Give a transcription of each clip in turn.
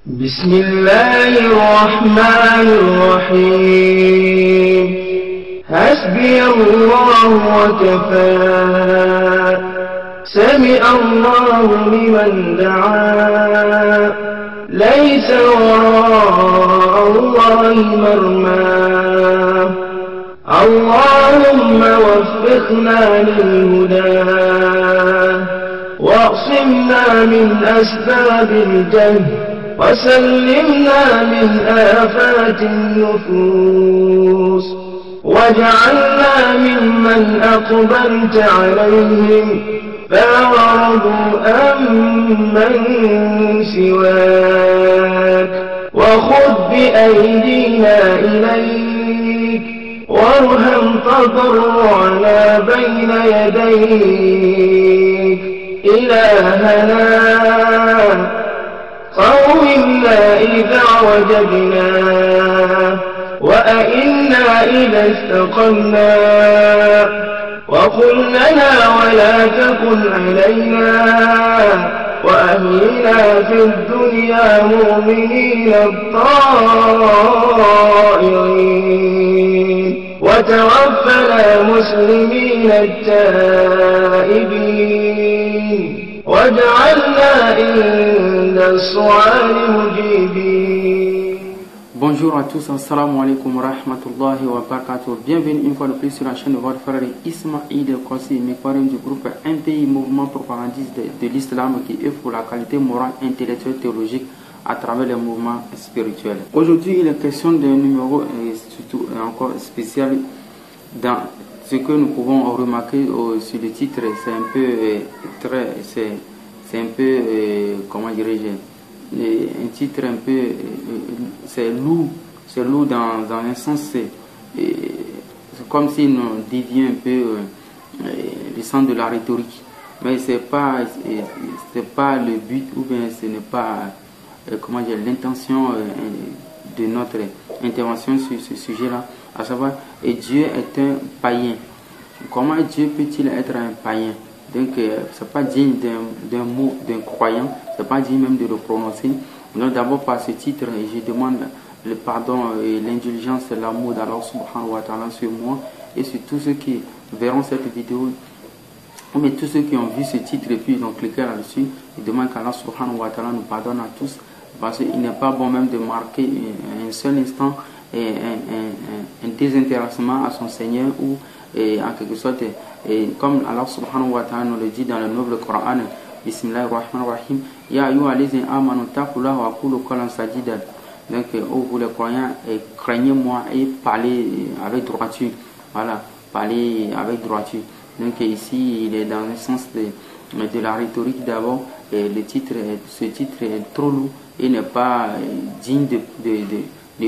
بسم الله الرحمن الرحيم حسبي الله وكفى سمع الله لمن دعا ليس وراء الله مرمى اللهم وفقنا للهدى واعصمنا من أسباب الجهل وسلمنا من آفات النفوس واجعلنا ممن أقبلت عليهم فأعرضوا أمن سواك وخذ بأيدينا إليك وارهم تضرعنا بين يديك إلهنا قومنا إذا وجدنا وأئنا إذا استقمنا وقل لنا ولا تكن علينا وأهلنا في الدنيا مؤمنين الطائعين وتوفنا مسلمين التائبين واجعلنا عند السؤال مجيبين. Bonjour à tous, assalamu alaikum wa rahmatullahi wa barakatuh. Bienvenue une fois de plus sur la chaîne de votre frère Ismaïl Kossi, Mekwarem du groupe MPI, Mouvement propagandiste de l'Islam qui œuvre pour la qualité morale, intellectuelle, théologique à travers les mouvements spirituels. Aujourd'hui, il est question d'un numéro surtout encore spécial dans ce que nous pouvons remarquer sur le titre. C'est un peu comment dirais-je, un titre un peu c'est lourd dans un sens, c'est comme s'il nous dévie un peu le sens de la rhétorique, mais c'est pas le but, ou bien ce n'est pas comment dire l'intention de notre intervention sur ce sujet-là, à savoir Dieu est un païen. Comment Dieu peut-il être un païen? Donc c'est pas digne d'un mot d'un croyant, c'est pas digne même de le prononcer. Donc d'abord par ce titre, je demande le pardon et l'indulgence et l'amour d'Allah subhanahu wa ta'ala sur moi et sur tous ceux qui verront cette vidéo, mais tous ceux qui ont vu ce titre et puis ils ont cliqué là-dessus. Je demande qu'Allah subhanahu wa ta'ala nous pardonne à tous, parce qu'il n'est pas bon même de marquer un seul instant un désintéressement à son Seigneur, ou en quelque sorte, comme Allah subhanahu wa ta'ala nous le dit dans le noble Coran, Bismillahirrahmanirrahim, Ya ayyuha allazina amanu taqullaha wa qulu qawlan sadida. Donc, vous les croyants, craignez-moi et parlez avec droiture. Voilà, parlez avec droiture. Donc ici, il est dans le sens de la rhétorique d'abord. Ce titre est trop lourd et n'est pas digne de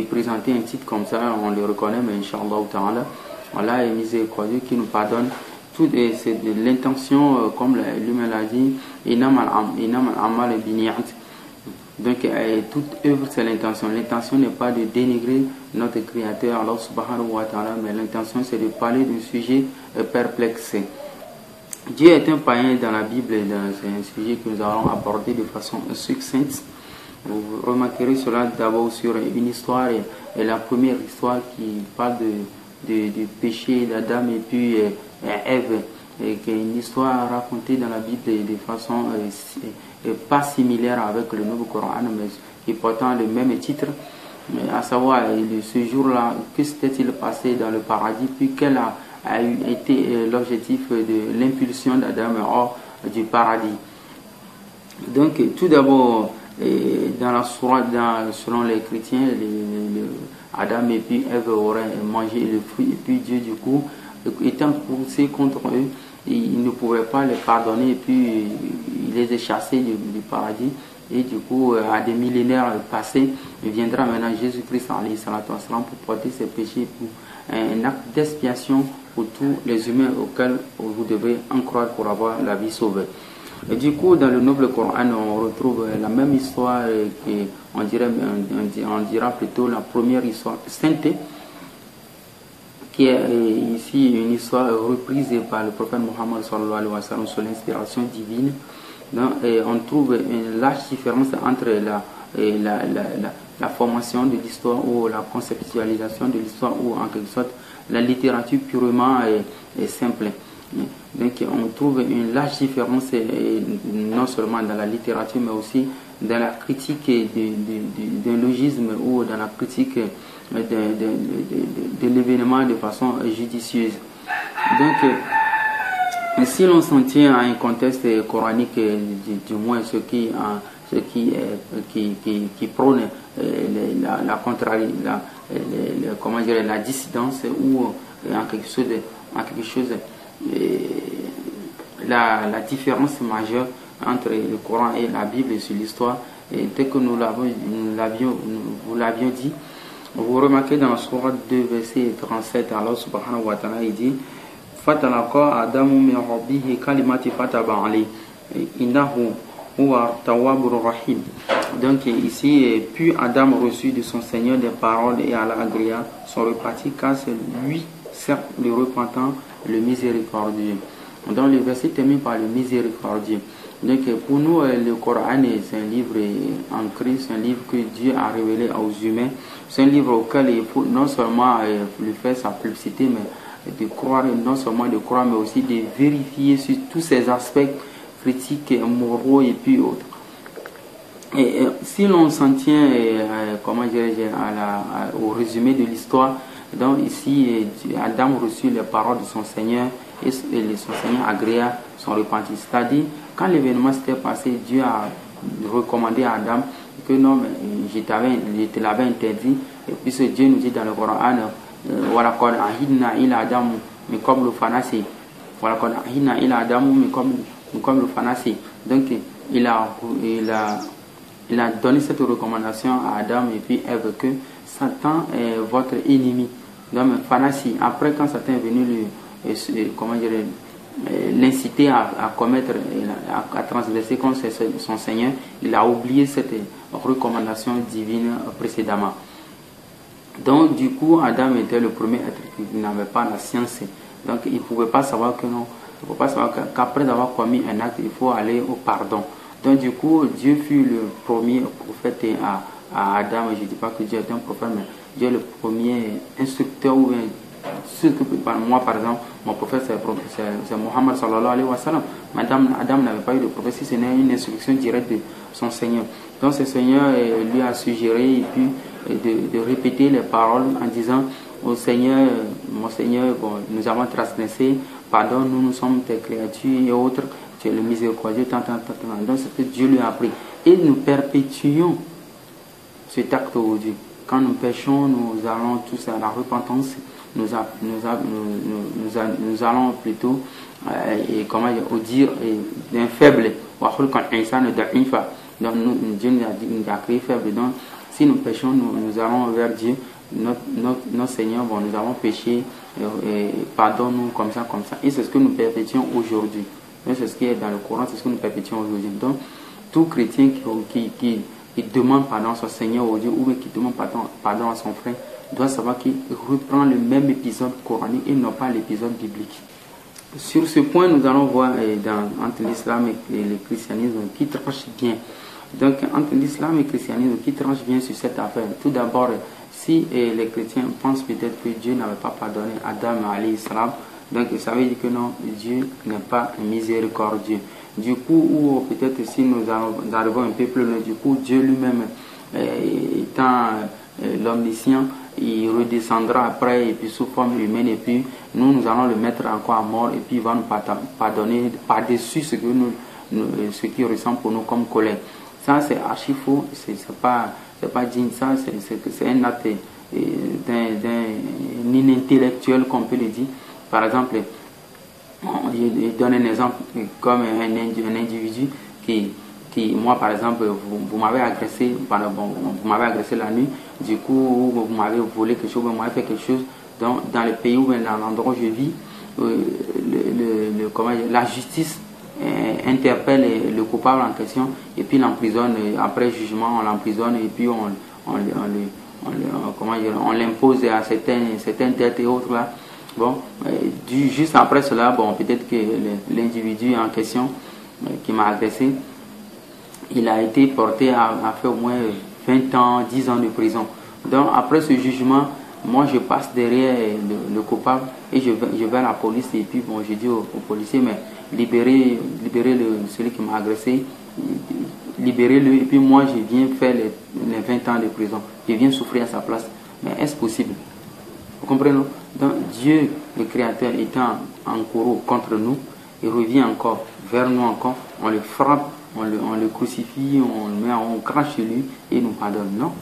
présenter un titre comme ça. On le reconnaît, mais Inch'Allah ta'ala, Allah est miséricordieux qui nous pardonne. Tout c'est de l'intention, comme lui-même l'a dit, donc toute œuvre c'est l'intention. L'intention n'est pas de dénigrer notre Créateur, Allah subhanahu wa ta'ala, mais l'intention c'est de parler d'un sujet perplexe. Dieu est un païen dans la Bible, c'est un sujet que nous allons aborder de façon succincte. Vous remarquerez cela d'abord sur une histoire, et la première histoire qui parle du péché d'Adam et puis Ève, et qui est une histoire racontée dans la Bible de façon pas similaire avec le Nouveau Coran, mais qui portant le même titre, à savoir ce jour-là, que s'était-il passé dans le paradis, puis quel a été l'objectif de l'impulsion d'Adam hors du paradis. Donc tout d'abord, dans la sourate, selon les chrétiens, Adam et puis Ève auraient mangé le fruit, et puis Dieu du coup, étant poussé contre eux, il ne pouvait pas les pardonner, et puis il les a chassés du paradis. Et du coup, à des millénaires passés, il viendra maintenant Jésus-Christ pour porter ses péchés, pour un acte d'expiation pour tous les humains auxquels vous devez en croire pour avoir la vie sauvée. Et du coup, dans le noble Coran, on retrouve la même histoire, on dira plutôt la première histoire sainte, qui est ici une histoire reprise par le prophète Mohammed sallallahu alayhi wa sallam sous l'inspiration divine. Donc, on trouve une large différence entre la formation de l'histoire ou la conceptualisation de l'histoire ou en quelque sorte la littérature purement simple. Donc on trouve une large différence non seulement dans la littérature mais aussi dans la critique d'un logisme ou dans la critique de l'événement de façon judicieuse. Donc si l'on s'en tient à un contexte coranique, du moins ce qui prône la contrariété, comment dire, la dissidence ou en quelque chose la différence majeure entre le Coran et la Bible sur l'histoire, tel que vous l'avions dit, vous remarquez dans la sourate 2 verset 37, Allah subhanahu wa ta'ala il dit fatalaqa adamu min rabbihi kalimati fataba alayhi innahu huwa tawwabur rahim. Donc ici, puis Adam reçut de son Seigneur des paroles et Allah agréa son reparti, car c'est lui, certes, le repentant, le miséricordieux. Donc le verset termine par le miséricordieux. Donc pour nous, le Coran, c'est un livre ancré, c'est un livre que Dieu a révélé aux humains. C'est un livre auquel il faut non seulement lui faire sa publicité, mais de croire, non seulement de croire, mais aussi de vérifier sur tous ces aspects critiques, moraux et puis autres. Et si l'on s'en tient, comment dirais-je, au résumé de l'histoire, donc ici, Adam reçut les paroles de son Seigneur et son Seigneur agréa son repentir. C'est-à-dire, quand l'événement s'était passé, Dieu a recommandé à Adam que non, mais je te l'avais interdit. Et puis ce Dieu nous dit dans le Coran, voilà qu'on ahidna ila Adam, mais comme le fanasi. Voilà qu'on ahidna ila Adam, mais comme le fanasi. Donc, il a donné cette recommandation à Adam et puis Ève que Satan est votre ennemi. Donc, fanasi. Après, quand Satan est venu l'inciter à commettre, à transgresser contre son Seigneur, il a oublié cette recommandation divine précédemment. Donc du coup, Adam était le premier être qui n'avait pas la science. Donc il ne pouvait pas savoir qu'après avoir commis un acte, il faut aller au pardon. Donc du coup, Dieu fut le premier prophète à Adam. Je ne dis pas que Dieu est un prophète, mais Dieu est le premier instructeur ou moi par exemple, mon prophète c'est Mohammed sallallahu alayhi wa sallam. Adam n'avait pas eu de prophète, si ce n'est une instruction directe de son Seigneur. Donc ce Seigneur lui a suggéré et puis de répéter les paroles en disant au Seigneur, mon Seigneur, bon, nous avons transgressé, pardon, nous sommes tes créatures et autres, tu es le miséricordieux, tant. Donc c'est ce que Dieu lui a appris. Et nous perpétuons cet acte aujourd'hui. Quand nous péchons, nous allons tous à la repentance. Nous allons plutôt dire d'un faible. Donc Dieu nous a créé faible. Donc si nous péchons, nous allons vers Dieu, notre Seigneur, bon, nous avons péché, et pardonne-nous comme ça. Et c'est ce que nous perpétuons aujourd'hui. C'est ce qui est dans le Coran, c'est ce que nous perpétuons aujourd'hui. Donc tout chrétien qui demande pardon à son Seigneur aujourd'hui ou qui demande pardon à son frère doit savoir qu'il reprend le même épisode coranique et non pas l'épisode biblique. Sur ce point, nous allons voir entre l'islam et le christianisme qui tranche bien. Donc, entre l'islam et le christianisme qui tranche bien sur cette affaire. Tout d'abord, si les chrétiens pensent peut-être que Dieu n'avait pas pardonné Adam alayhi salam, donc ça veut dire que non, Dieu n'est pas miséricordieux. Du coup, ou peut-être si nous arrivons un peu plus loin, du coup, Dieu lui-même, étant l'omniscient, il redescendra après et puis sous forme humaine et puis nous allons le mettre encore à mort et puis il va nous pardonner par-dessus ce qui ressemble pour nous comme colère. Ça c'est archi faux, c'est pas digne, ça c'est un acte d'un inintellectuel qu'on peut le dire. Par exemple, je donne un exemple comme un individu qui moi par exemple, vous m'avez agressé, vous m'avez agressé la nuit, du coup vous m'avez volé quelque chose, vous m'avez fait quelque chose dans le pays ou dans l'endroit où je vis, la justice interpelle le coupable en question et puis l'emprisonne, après jugement on l'emprisonne et puis on l'impose à certaines dettes et autres là. Bon, juste après cela, bon, peut-être que l'individu en question qui m'a agressé, il a été porté à faire au moins 20 ans, 10 ans de prison. Donc après ce jugement, moi je passe derrière le coupable et je vais à la police et puis bon, je dis aux policiers, mais libérez celui qui m'a agressé, libérez-le et puis moi je viens faire les 20 ans de prison, je viens souffrir à sa place. Mais est-ce possible? Vous comprenez? Donc Dieu, le Créateur, étant en courroux contre nous, il revient encore vers nous encore, on le frappe, on le crucifie, on crache sur lui et il nous pardonne. Non.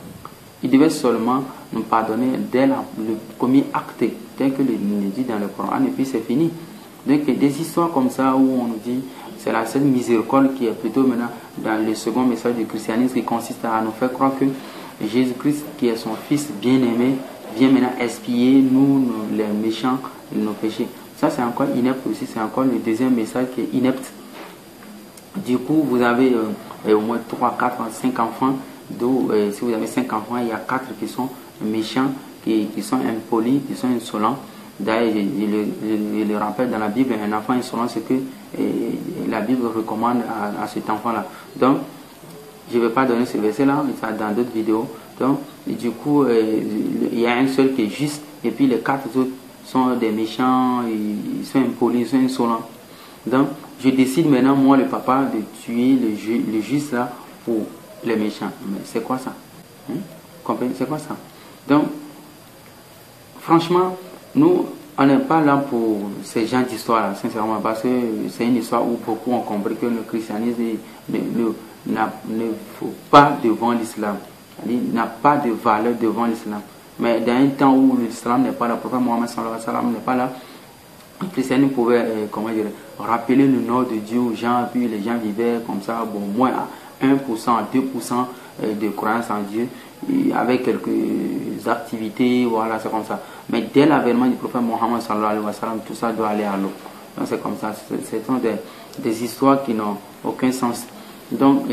Il devait seulement nous pardonner dès le premier acte, tel que le dit dans le Coran, et puis c'est fini. Donc des histoires comme ça où on nous dit, c'est la seule miséricorde qui est plutôt maintenant dans le second message du christianisme qui consiste à nous faire croire que Jésus-Christ, qui est son Fils bien-aimé, vient maintenant expier nous les méchants, nos péchés. Ça c'est encore inepte aussi, c'est encore le deuxième message qui est inepte. Du coup, vous avez au moins 3, 4, 5 enfants. Si vous avez 5 enfants, il y a 4 qui sont méchants, qui sont impolis, qui sont insolents. D'ailleurs, il le rappelle dans la Bible, un enfant insolent, c'est que la Bible recommande à cet enfant-là. Donc, je ne vais pas donner ce verset-là, ça dans d'autres vidéos. Donc, du coup, il y a un seul qui est juste, et puis les 4 autres sont des méchants, ils sont impolis, ils sont insolents. Donc, je décide maintenant, moi, le papa, de tuer le juste là pour les méchants. Mais c'est quoi ça? Comprenez? C'est quoi ça? Donc, franchement, nous, on n'est pas là pour ces gens d'histoire, sincèrement, parce que c'est une histoire où beaucoup ont compris que le christianisme ne faut pas devant l'islam. Il n'a pas de valeur devant l'islam. Mais dans un temps où l'islam n'est pas là, le prophète Mohammed sallallahu alayhi wa sallam n'est pas là, le christianisme pouvait rappeler le nom de Dieu aux gens, puis les gens vivaient comme ça, bon, moins à 1%, 2% de croyance en Dieu, avec quelques activités, voilà, c'est comme ça. Mais dès l'avènement du prophète Mohammed sallallahu alayhi wa sallam, tout ça doit aller à l'eau. Donc c'est comme ça, ce sont des histoires qui n'ont aucun sens. Donc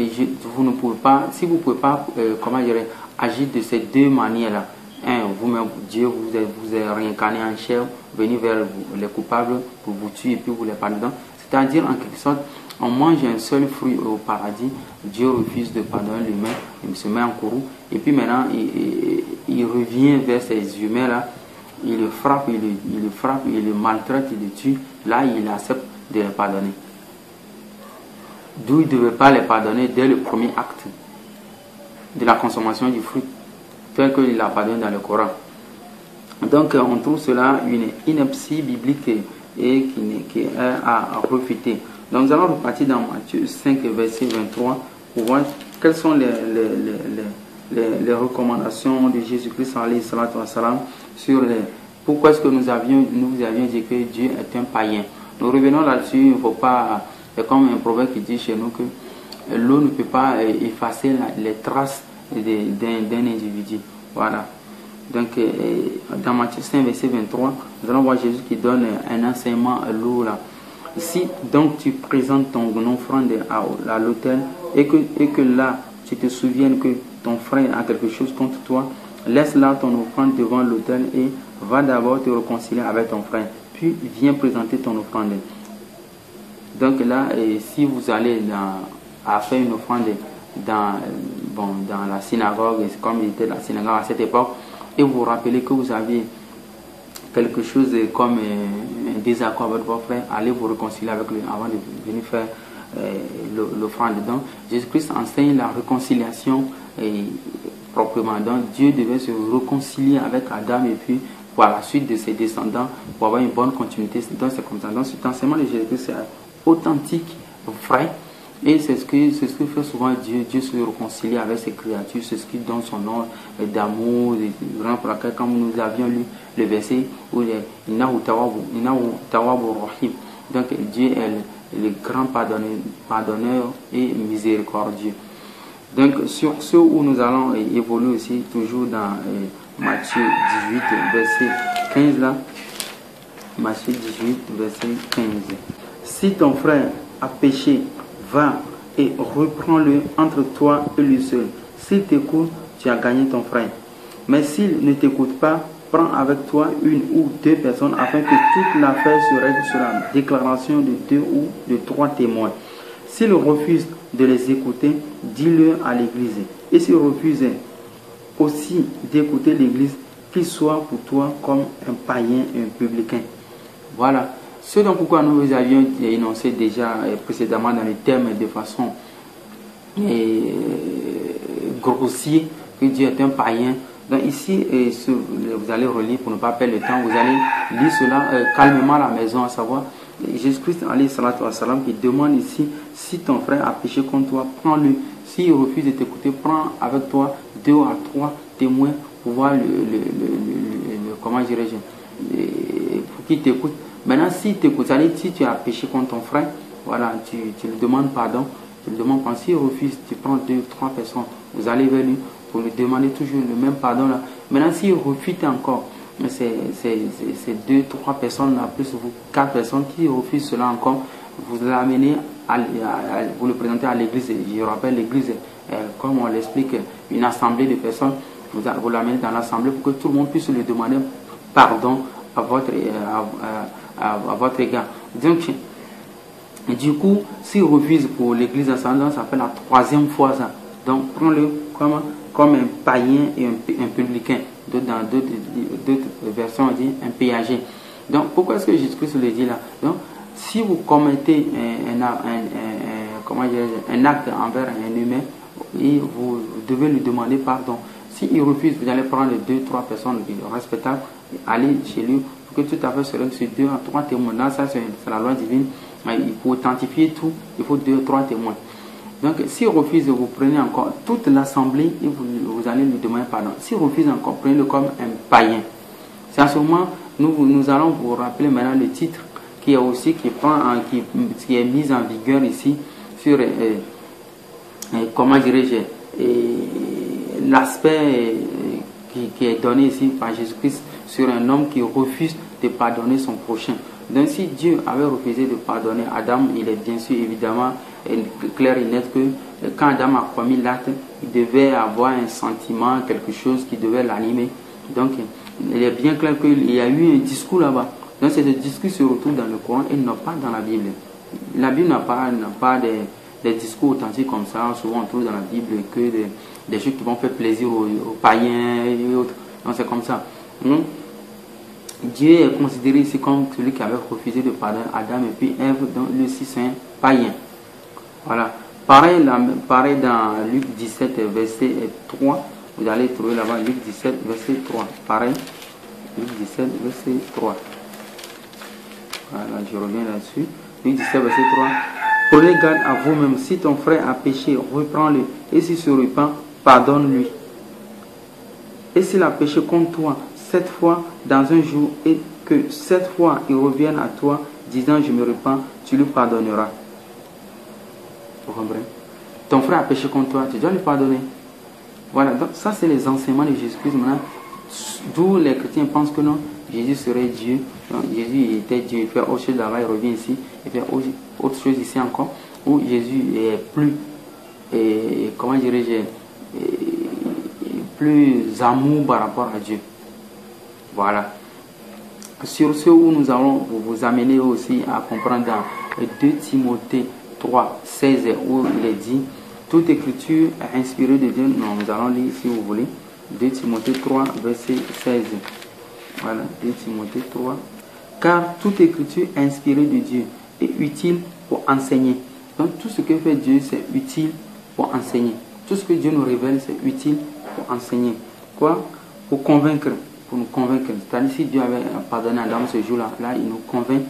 vous ne pouvez pas, si vous ne pouvez pas, agir de ces deux manières-là, vous-même, Dieu vous est réincarné en chair, venir vers vous, les coupables pour vous tuer et puis vous les pardonner. C'est-à-dire, en quelque sorte, on mange un seul fruit au paradis, Dieu refuse de pardonner l'humain, il se met en courroux, et puis maintenant, il revient vers ces humains-là, il le frappe, il le maltraite, il le tue, là, il accepte de les pardonner. D'où il ne devait pas les pardonner dès le premier acte de la consommation du fruit, tel qu'il l'a pardonné dans le Coran. Donc on trouve cela une ineptie biblique et qui est à refuter. Donc nous allons repartir dans Matthieu 5, verset 23 pour voir quelles sont les recommandations de Jésus-Christ sur pourquoi est-ce que nous avions dit que Dieu est un païen. Nous revenons là-dessus, il ne faut pas, c'est comme un proverbe qui dit chez nous que l'eau ne peut pas effacer les traces d'un individu. Voilà. Donc, dans Matthieu 5, verset 23, nous allons voir Jésus qui donne un enseignement lourd là. Si donc tu présentes ton offrande à l'autel et que là, tu te souviennes que ton frère a quelque chose contre toi, laisse là ton offrande devant l'autel et va d'abord te réconcilier avec ton frère. Puis viens présenter ton offrande. Donc là, si vous allez à faire une offrande dans la synagogue, comme il était la synagogue à cette époque, et vous vous rappelez que vous aviez quelque chose comme un désaccord avec votre frère, allez vous réconcilier avec lui avant de venir faire l'offrande. Donc Jésus-Christ enseigne la réconciliation proprement. Donc Dieu devait se réconcilier avec Adam et puis par la suite de ses descendants pour avoir une bonne continuité. Donc c'est comme ça. Donc cet enseignement de Jésus-Christ c'est authentique, vrai. Et c'est ce que fait souvent Dieu. Dieu se réconcilie avec ses créatures. C'est ce qui donne son nom d'amour. Pour laquelle, quand nous avions lu le verset où il est donc Dieu est le grand pardonneur et miséricordieux. Donc sur ce où nous allons évoluer aussi, toujours dans Matthieu 18, verset 15 là. Matthieu 18, verset 15. Si ton frère a péché, va et reprends-le entre toi et lui seul. S'il t'écoute, tu as gagné ton frère. Mais s'il ne t'écoute pas, prends avec toi une ou deux personnes afin que toute l'affaire se règle sur la déclaration de 2 ou de 3 témoins. S'il refuse, de les écouter, dis-le à l'église. Et s'il refuse aussi d'écouter l'église, qu'il soit pour toi comme un païen et un publicain. Voilà. Ce dont pourquoi nous avions énoncé déjà précédemment dans les termes de façon grossière que Dieu est un païen. Donc ici, vous allez relire pour ne pas perdre le temps, vous allez lire cela calmement à la maison, à savoir Jésus-Christ qui demande ici, si ton frère a péché contre toi, prends-le. S'il refuse de t'écouter, prends avec toi 2 à 3 témoins pour voir comment dirais-je, pour qu'il t'écoute. Maintenant, si t'écoute, si tu as péché contre ton frère, voilà, tu lui demandes pardon, s'il refuse, tu prends 2 ou 3 personnes, vous allez vers lui pour lui demander toujours le même pardon là. Maintenant, s'il refuse encore, c'est 2, 3 personnes là, plus vous 4 personnes qui refusent cela encore, vous l'amenez, vous le présentez à l'église. Je rappelle, l'église, comme on l'explique, une assemblée de personnes, vous l'amenez dans l'assemblée pour que tout le monde puisse lui demander pardon à votre égard. Donc, du coup, s'il refuse pour l'église ascendante, ça fait la 3e fois ça. Donc, prends-le comme un païen et un publicain. Dans d'autres versions, on dit un péager. Donc, pourquoi est-ce que Jésus-Christ le dit là? Donc, si vous commettez un acte envers un humain, et vous devez lui demander pardon. S'il refuse, vous allez prendre 2 ou 3 personnes respectables, aller chez lui pour que tout à fait se règle sur 2 à 3 témoins. Là, ça, c'est la loi divine. Pour authentifier tout, il faut 2 ou 3 témoins. Donc, s'il refuse, vous prenez encore toute l'assemblée et vous allez lui demander pardon. S'il refuse encore, prenez-le comme un païen. C'est à ce moment, nous allons vous rappeler maintenant le titre qui est aussi qui est mis en vigueur ici sur comment dirais-je, l'aspect qui est donné ici par Jésus-Christ sur un homme qui refuse de pardonner son prochain. Donc si Dieu avait refusé de pardonner Adam, il est bien sûr évidemment clair et net que quand Adam a commis l'acte, il devait avoir un sentiment, quelque chose qui devait l'animer. Donc il est bien clair qu'il y a eu un discours là-bas. Donc ce discours se retrouve dans le Coran et non pas dans la Bible. La Bible n'a pas des discours authentiques comme ça. Souvent on trouve dans la Bible que des choses qui vont faire plaisir aux païens et autres. Donc c'est comme ça. Dieu est considéré ici comme celui qui avait refusé de pardonner Adam et puis Ève, donc lui aussi c'est un païen. Voilà. Pareil dans Luc 17, verset 3. Vous allez trouver là-bas Luc 17, verset 3. Pareil. Luc 17, verset 3. Voilà, je reviens là-dessus. Luc 17, verset 3. Prenez garde à vous-même. Si ton frère a péché, reprends-le. Et s'il se repent, pardonne-lui. Et s'il a péché contre toi 7 fois dans un jour et que 7 fois il revienne à toi disant je me repens, tu lui pardonneras. Vous comprenez? Ton frère a péché contre toi, tu dois lui pardonner. Voilà, donc ça c'est les enseignements de Jésus-Christ maintenant. D'où les chrétiens pensent que non, Jésus serait Dieu. Donc, Jésus il était Dieu, il fait autre chose là-bas, il revient ici, il fait autre chose ici encore, où Jésus est plus, comment dirais-je, plus amour par rapport à Dieu. Voilà. Sur ce où nous allons vous amener aussi à comprendre dans 2 Timothée 3, 16, où il est dit, toute écriture est inspirée de Dieu. Non, nous allons lire si vous voulez. 2 Timothée 3, verset 16. Voilà, 2 Timothée 3. Car toute écriture est inspirée de Dieu et utile pour enseigner. Donc tout ce que fait Dieu, c'est utile pour enseigner. Tout ce que Dieu nous révèle, c'est utile pour enseigner. Quoi? Pour convaincre. Pour nous convaincre. C'est-à-dire si Dieu avait pardonné à Adam ce jour-là, là, il nous convainc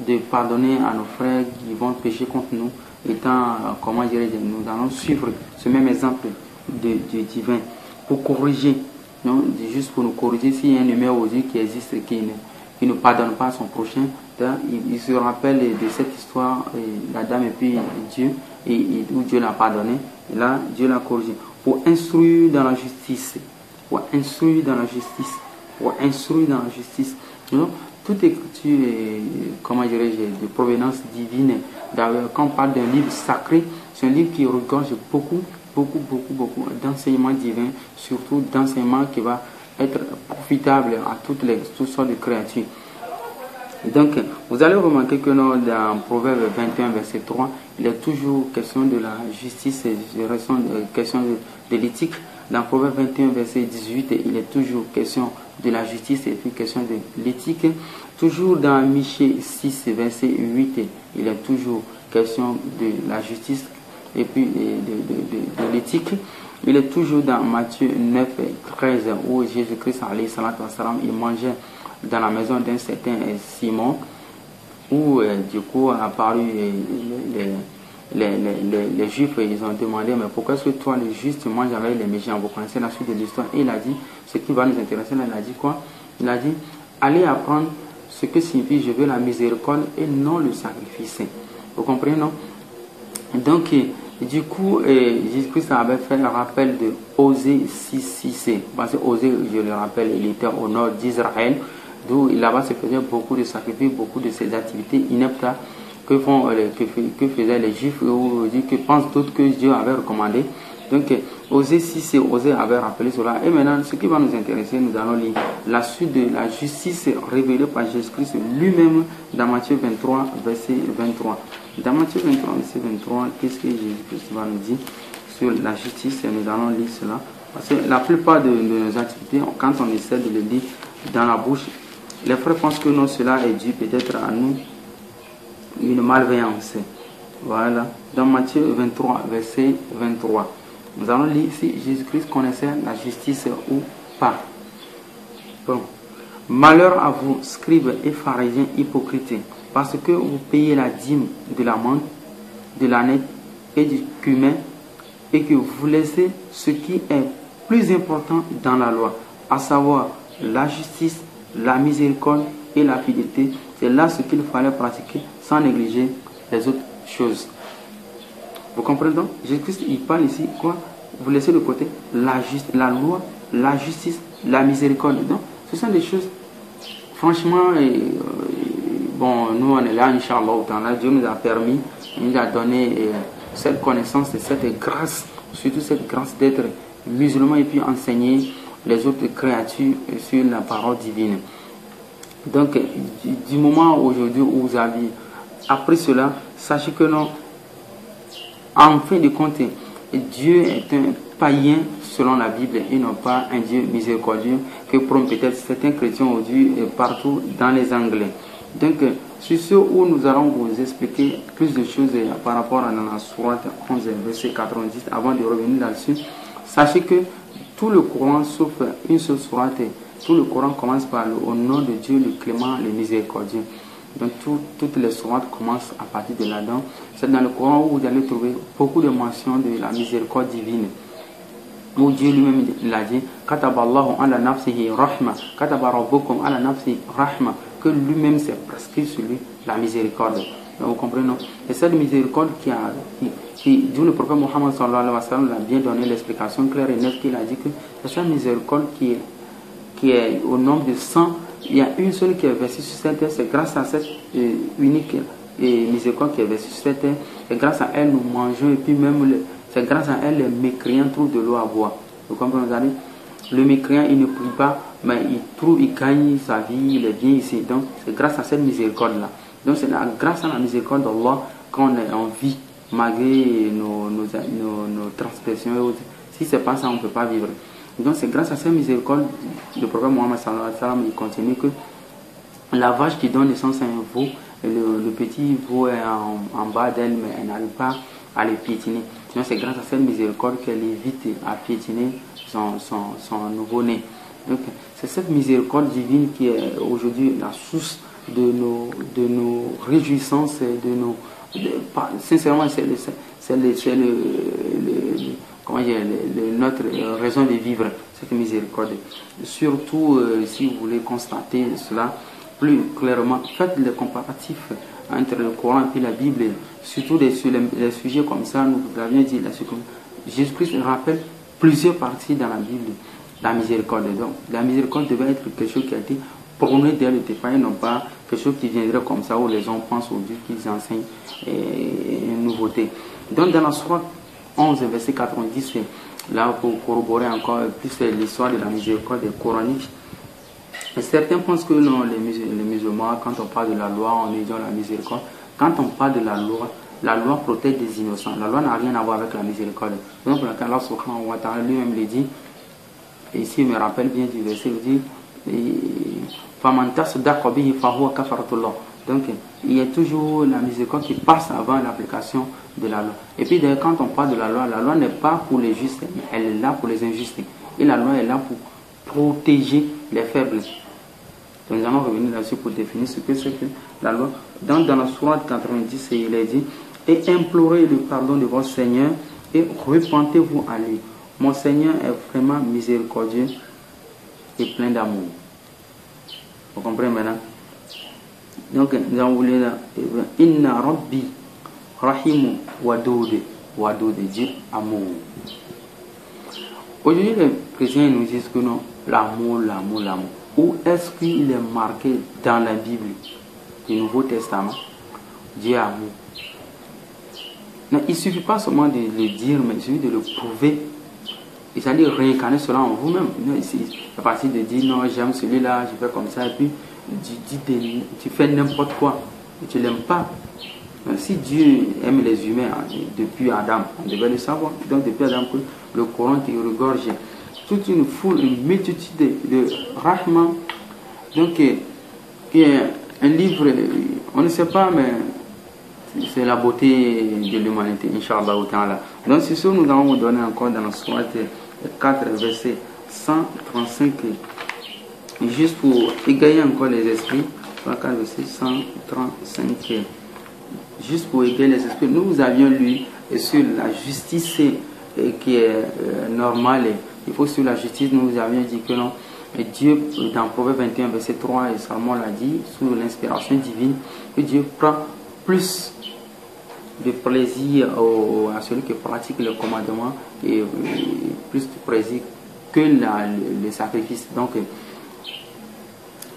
de pardonner à nos frères qui vont pécher contre nous. Étant, comment dirais-je, nous allons suivre ce même exemple de divin pour corriger, non, juste pour nous corriger. S'il y a un humain aujourd'hui qui existe et qui ne pardonne pas à son prochain, il se rappelle de cette histoire d'Adam et puis Dieu, où Dieu l'a pardonné, et là Dieu l'a corrigé pour instruire dans la justice, pour instruire dans la justice, pour instruire dans la justice. Donc, toute écriture, comment dirais-je, de provenance divine. D'ailleurs, quand on parle d'un livre sacré, c'est un livre qui regorge beaucoup d'enseignements divins, surtout d'enseignements qui va être profitable à toutes sortes de créatures. Donc, vous allez remarquer que dans Proverbe 21, verset 3, il est toujours question de la justice et question de l'éthique. Dans Proverbe 21, verset 18, il est toujours question de la justice et puis question de l'éthique. Toujours dans Michée 6, verset 8, il est toujours question de la justice et puis de l'éthique. Il est toujours dans Matthieu 9, 13, où Jésus-Christ, il mangeait dans la maison d'un certain Simon, où du coup a apparu les Juifs, ils ont demandé, mais pourquoi est-ce que toi, les Juifs, tu manges avec les méchants? Vous connaissez la suite de l'histoire. Et il a dit, ce qui va nous intéresser, il a dit quoi? Il a dit, allez apprendre ce que signifie je veux la miséricorde et non le sacrifice. Vous comprenez, non? Donc, du coup, Jésus-Christ avait fait un rappel de Osée 6.6. Parce que Osée, je le rappelle, il était au nord d'Israël, d'où là-bas se faisait beaucoup de sacrifices, beaucoup de ces activités ineptes que faisaient les Juifs, ou que pensent d'autres que Dieu avait recommandé. Donc, Osée 6 et Osée avait rappelé cela. Et maintenant, ce qui va nous intéresser, nous allons lire la suite de la justice révélée par Jésus-Christ lui-même dans Matthieu 23, verset 23. Dans Matthieu 23, verset 23, qu'est-ce que Jésus-Christ va nous dire sur la justice? Et nous allons lire cela. Parce que la plupart de nos activités, quand on essaie de le lire dans la bouche, les frères pensent que non, cela est dû peut-être à nous une malveillance. Voilà. Dans Matthieu 23, verset 23. Nous allons lire si Jésus-Christ connaissait la justice ou pas. Bon. Malheur à vous, scribes et pharisiens hypocrites, parce que vous payez la dîme de la menthe, de l'âneth et du cumin, et que vous laissez ce qui est plus important dans la loi, à savoir la justice, la miséricorde et la fidélité. C'est là ce qu'il fallait pratiquer sans négliger les autres choses. Vous comprenez donc? Jésus-Christ, il parle ici quoi? Vous laissez de côté la loi, la justice, la miséricorde. Donc, ce sont des choses, franchement, bon, nous on est là, Inch'Allah, Dieu nous a permis, il nous a donné cette connaissance et cette grâce, surtout cette grâce d'être musulman et puis enseigner les autres créatures sur la parole divine. Donc, du moment aujourd'hui où vous avez appris cela, sachez que non, en fin de compte, Dieu est un païen selon la Bible et non pas un Dieu miséricordieux que prônent peut-être certains chrétiens aujourd'hui partout dans les Anglais. Donc, sur ce où nous allons vous expliquer plus de choses par rapport à la sourate 11, verset 90, avant de revenir là-dessus, sachez que tout le Coran, sauf une seule sourate, tout le Coran commence par au nom de Dieu, le clément, le miséricordieux. Donc toutes les sourates commencent à partir de là-dedans. C'est dans le Coran où vous allez trouver beaucoup de mentions de la miséricorde divine. Où Dieu lui-même l'a dit, Kataballahu ala nafsihi rahma, Kataba rabbukum ala nafsihi rahma, que lui-même s'est prescrit sur lui la miséricorde. Donc, vous comprenez, non? Et cette miséricorde d'où le prophète Mohammed sallallahu alayhi wa sallam l'a bien donné l'explication claire et nette qu'il a dit que c'est cette miséricorde qui est au nombre de 100. Il y a une seule qui est versée sur cette terre, c'est grâce à cette unique miséricorde qui est versée sur cette terre, et grâce à elle nous mangeons, et puis même c'est grâce à elle les mécréants trouvent de l'eau à boire. Vous comprenez? Le mécréant il ne prie pas, mais il gagne sa vie, il est bien ici. Donc c'est grâce à cette miséricorde là. Donc c'est grâce à la miséricorde d'Allah qu'on est en vie malgré nos transgressions et autres. Si c'est pas ça, on ne peut pas vivre. Donc c'est grâce à cette miséricorde, le prophète Mohammed sallallahu alayhi wa sallam, il continue que la vache qui donne naissance à un veau, le petit veau est en bas d'elle, mais elle n'arrive pas à le piétiner. Donc c'est grâce à cette miséricorde qu'elle évite à piétiner son nouveau-né. Donc c'est cette miséricorde divine qui est aujourd'hui la source de nos réjouissances, sincèrement c'est notre raison de vivre, cette miséricorde. Surtout si vous voulez constater cela plus clairement, faites les comparatifs entre le Coran et la Bible, surtout sur les sujets comme ça. Nous vous avions dit Jésus-Christ rappelle plusieurs parties dans la Bible la miséricorde. Donc la miséricorde devait être quelque chose qui a été prôné dès le départ, non pas quelque chose qui viendrait comme ça où les gens pensent aujourd'hui qu'ils enseignent une nouveauté. Donc dans la sourate 11, verset 90, là pour corroborer encore plus l'histoire de la miséricorde coranique, Et certains pensent que non, les musulmans, quand on parle de la loi, on est dans la miséricorde. Quand on parle de la loi protège des innocents. La loi n'a rien à voir avec la miséricorde. Par exemple, quand Allah subhanahu wa ta'ala lui-même le dit, et ici il me rappelle bien du verset, il dit donc il y a toujours la miséricorde qui passe avant l'application de la loi. Et puis d'ailleurs, quand on parle de la loi n'est pas pour les justes, elle est là pour les injustes. Et la loi est là pour protéger les faibles. Donc nous allons revenir là-dessus pour définir ce que c'est que la loi. Dans la sourate 90, il est dit, et implorez le pardon de votre Seigneur et repentez-vous à lui. Mon Seigneur est vraiment miséricordieux et plein d'amour. Vous comprenez maintenant? Donc nous allons vous lire là. Inna Rabbi Rahimu Wadode. Wadode, Dieu amour. Aujourd'hui, les chrétiens nous disent que non, l'amour. Où est-ce qu'il est marqué dans la Bible, du Nouveau Testament, Dieu amour? Non, il ne suffit pas seulement de le dire, mais il suffit de le prouver. Il s'agit de réincarner cela en vous-même. C'est facile de dire non, j'aime celui-là, je fais comme ça, et puis tu fais n'importe quoi, et tu ne l'aimes pas. Si Dieu aime les humains depuis Adam, on devait le savoir. Donc depuis Adam, le Coran qui regorge toute une foule, une multitude de rahman, donc qui est un livre, on ne sait pas, mais c'est la beauté de l'humanité, Inch'Allah ta'ala. Donc c'est ce que nous allons vous donner encore dans la sourate 4, verset 135, juste pour égayer encore les esprits. 4, verset 135, juste pour égayer les esprits. Nous avions lu sur la justice qui est normale. Il faut sur la justice, nous avions dit que non. Et Dieu, dans Proverbe 21, verset 3, et Salomon l'a dit, sous l'inspiration divine, que Dieu prend plus de plaisir à celui qui pratique le commandement et plus de plaisir que le sacrifice. Donc,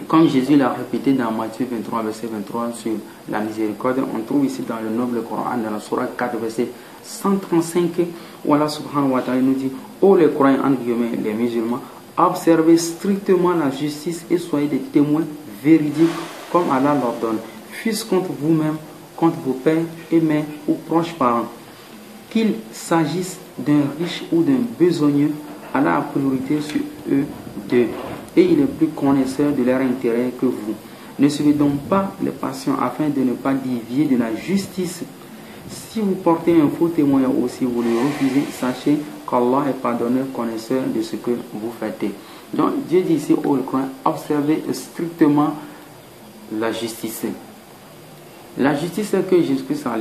comme Jésus l'a répété dans Matthieu 23, verset 23, sur la miséricorde, on trouve ici dans le noble Coran, dans la sourate 4, verset 135, où Allah subhanahu wa ta'ala nous dit: ô les croyants, entre guillemets, les musulmans, observez strictement la justice et soyez des témoins véridiques comme Allah l'ordonne, fût-ce contre vous-même, contre vos pères et mères ou proches parents. Qu'il s'agisse d'un riche ou d'un besogneux, Allah a priorité sur eux deux, et il est plus connaisseur de leur intérêt que vous. Ne suivez donc pas les passions afin de ne pas dévier de la justice. Si vous portez un faux témoin ou si vous le refusez, sachez qu'Allah est pardonneur, connaisseur de ce que vous faites. Donc Dieu dit ici aux croyants, observez strictement la justice. La justice, c'est que Jésus-Christ n'a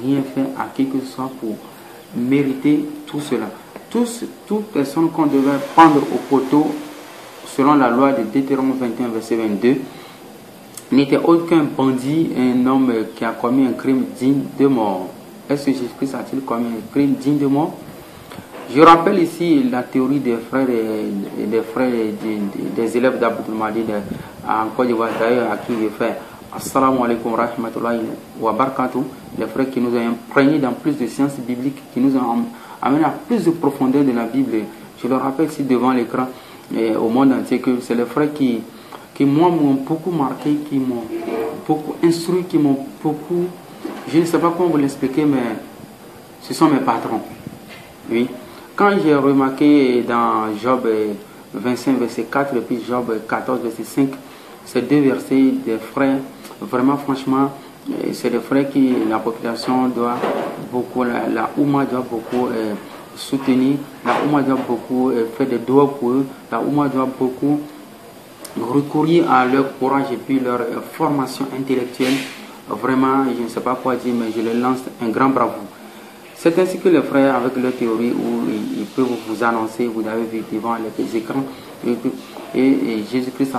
rien fait à qui que ce soit pour mériter tout cela. Toute personne qu'on devait prendre au poteau selon la loi de Deutéronome 21, verset 22, n'était aucun bandit, un homme qui a commis un crime digne de mort. Est-ce que Jésus-Christ a-t-il commis un crime digne de mort? Je rappelle ici la théorie des frères des élèves d'Abdul Mahdi en Côte d'Ivoire, d'ailleurs à qui je fais Assalamu alaikum wa rahmatullahi wa barakatuh, les frères qui nous ont imprégnés dans plus de sciences bibliques, qui nous ont amené à plus de profondeur de la Bible. Je le rappelle ici devant l'écran et au monde entier que c'est les frères qui moi m'ont beaucoup marqué, qui m'ont beaucoup instruit, qui m'ont beaucoup, je ne sais pas comment vous l'expliquer, mais ce sont mes patrons. Oui. Quand j'ai remarqué dans Job 25 verset 4 et puis Job 14 verset 5, ces deux versets des frères, vraiment franchement, c'est des frères qui la population doit beaucoup, la Oumma doit beaucoup soutenir, la Oumma doit beaucoup faire des doigts pour eux, la Oumma doit beaucoup recourir à leur courage et puis leur formation intellectuelle. Vraiment, je ne sais pas quoi dire, mais je les lance un grand bravo. C'est ainsi que les frères, avec leur théorie, où ils peuvent vous annoncer, vous avez vu devant les écrans, et Jésus-Christ,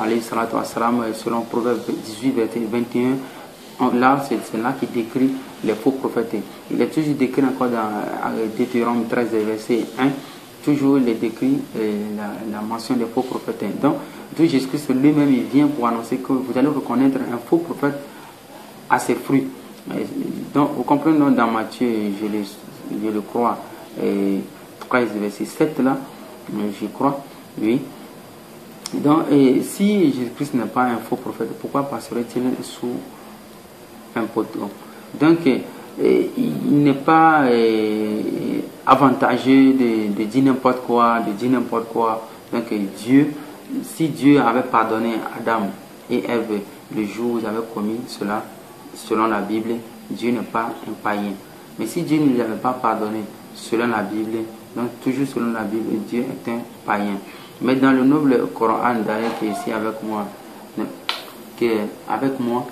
selon Proverbe 18, verset 21, là, c'est là qu'il décrit les faux prophètes. Il est toujours décrit encore dans Deutéronome 13, verset 1, toujours il est décrit la mention des faux prophètes. Donc, Jésus-Christ lui-même, il vient pour annoncer que vous allez reconnaître un faux prophète à ses fruits. Donc, vous comprenez, dans Matthieu, je le crois, 13, verset 7, là, je crois, oui. Donc, et si Jésus-Christ n'est pas un faux prophète, pourquoi passerait-il sous un poteau? Donc, il n'est pas avantageux de dire n'importe quoi, Donc, Dieu, si Dieu avait pardonné Adam et Ève le jour où ils avaient commis cela, selon la Bible, Dieu n'est pas un païen. Mais si Dieu ne lui avait pas pardonné selon la Bible, donc toujours selon la Bible, Dieu est un païen. Mais dans le noble Coran, d'ailleurs, qui est ici avec moi,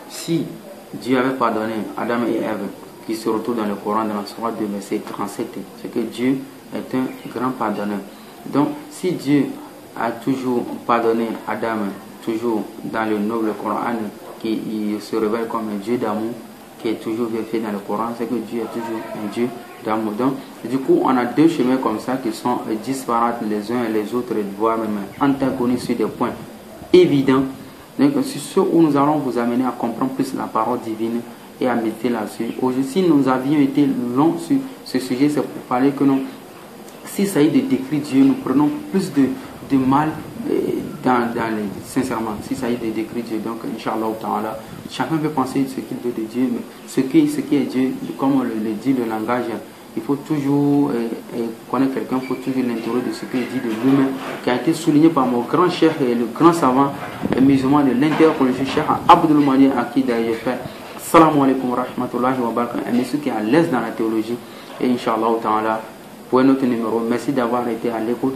si Dieu avait pardonné Adam et Ève, qui se retrouvent dans le Coran, dans la sourate 2, verset 37, c'est que Dieu est un grand pardonneur. Donc, si Dieu a toujours pardonné Adam, toujours dans le noble Coran, qui se révèle comme un Dieu d'amour, qui est toujours vérifié dans le Coran, c'est que Dieu est toujours un Dieu d'amour. Donc, du coup, on a deux chemins comme ça qui sont disparates les uns et les autres, voire même antagonistes sur des points évidents. Donc, c'est ce où nous allons vous amener à comprendre plus la parole divine et à méditer là-dessus. Aujourd'hui, si nous avions été longs sur ce sujet, c'est pour parler que non, s'il s'agit de décrire Dieu, nous prenons plus de mal sincèrement, s'il s'agit de décrire Dieu. Donc, Inch'Allah, chacun peut penser ce qu'il veut de Dieu, mais ce qui est Dieu, comme on le dit le langage, il faut toujours connaître quelqu'un, il faut toujours l'interroger de ce qu'il dit de lui-même, qui a été souligné par mon grand chef et le grand savant musulman de l'interreligieux, Cheikh Abdul Mani, à qui d'ailleurs j'ai fait Salam alaikum wa rahmatullahi wa barakatuh, un monsieur qui est à l'aise dans la théologie. Et Inch'Allah, pour un autre numéro, merci d'avoir été à l'écoute.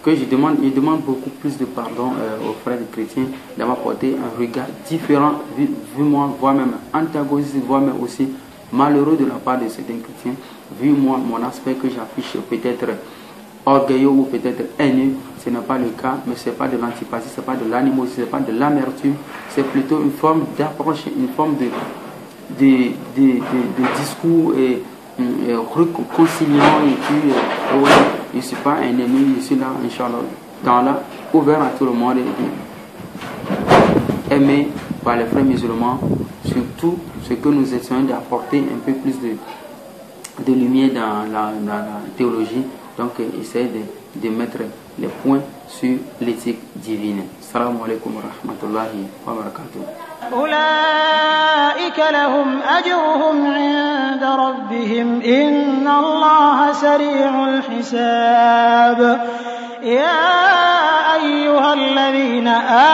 Que je demande beaucoup plus de pardon aux frères chrétiens d'avoir porté un regard différent, vu moi, voire même antagoniste, voire même aussi malheureux de la part de certains chrétiens, vu moi, mon aspect que j'affiche peut-être orgueilleux ou peut-être haineux. Ce n'est pas le cas, mais ce n'est pas de l'antipathie, ce n'est pas de l'animosité, ce n'est pas de l'amertume, c'est plutôt une forme d'approche, une forme de discours et réconciliant. Et puis, je ne suis pas un ennemi, je suis là, Inch'Allah, ouvert à tout le monde et aimé par les frères musulmans, surtout ce que nous essayons d'apporter un peu plus de lumière dans la théologie. Donc, essayer de mettre les points sur l'éthique divine. Salam alaikum wa rahmatullahi wa barakatuh. أولئك لهم أجرهم عند ربهم إن الله سريع الحساب يا أيها الذين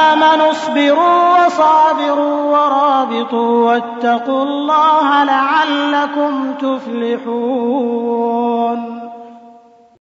آمنوا اصبروا وصابروا ورابطوا واتقوا الله لعلكم تفلحون